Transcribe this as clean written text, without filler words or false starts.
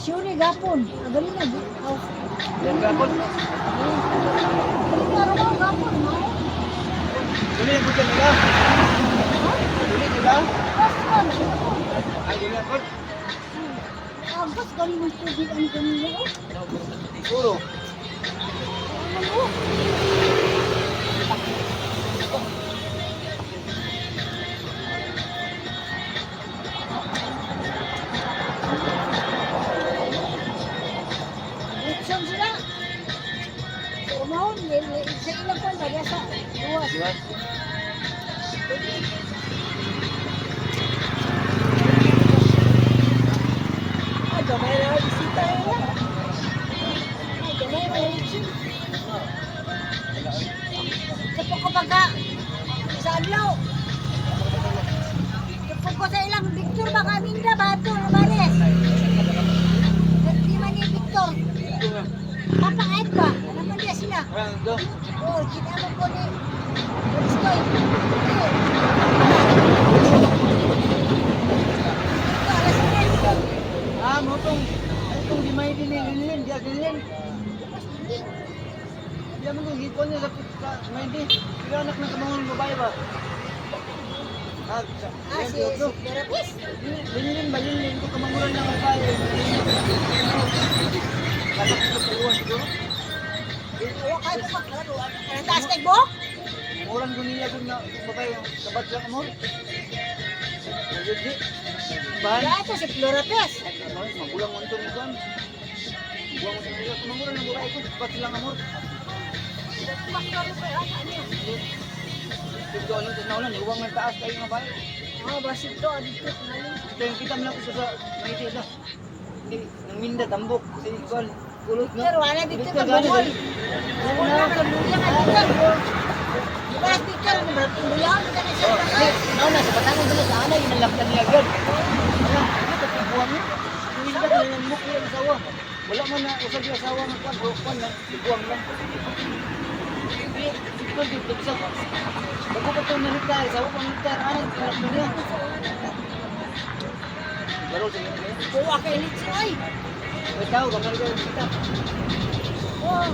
Sure gapon. Galing na. Yang gapon. Galing na rin gapon. Dili ang bukan nila. Dili nila. Ay, dili ako. Agos galing ng tubig ang ganito. Puro. Ano? Itson sila. So, umahon. Sa ilang po, bagay sa luwas. Luwas. Ay, gamay na bisita nila. Ay, gamay na bisita. Kapag kapag sa adlaw. Kapag ko sa ilang Victor baka minda ba ito, Lumares? Di man ni Victor. Ito nga. Papakait ba? Ano man dia sila? Parang ito. Oo, kita mo po ni Stoy. Ah, motong di may dinilin, dia dinilin. Dia mo kung hipon niya sa may di. Pero anak ng kamahong babae ba? Ah, Si Therapist. Dinilin ba dinilin ko kamangulan ng babae. Kalak ko sa luwan siguro. Oo, kaya po magkalaro. Taas kay Bo? Muran ko nila kung na babae kabat lang mo. Jadi, bahan. Kaya ito si Florapes. Magulang mo ito nito. Buang mo nila kamangulan ng babae ko kabat lang amor. Maklaro kay ano niya. Ito ano sa naulan, iwang ng taas kayo nga babae. Basit to, adito. Ito yung kita mo lang ko sa may tila. Nang minda tambok si Ikon. Kulot no. Pero wala dito Dito ka gani, bumol. eh. Wala ka luya ka dito. Diba dito, ano ba? Luya ka na siya. Ano na sa batangan dito sa ana ginalaktan niya gud. Ano, ano to buwan niya? Minda na yung mukha ng asawa. Wala man na usag yung asawa ng kwan, buwan na, buwang lang. Ikon dito sa. Bago pa to naritar, sa upang naritar, anong kinaktan niya. Laro sa inyo. Buwa kay Litsi, ay. Ikaw, kamar ko kita. Oh,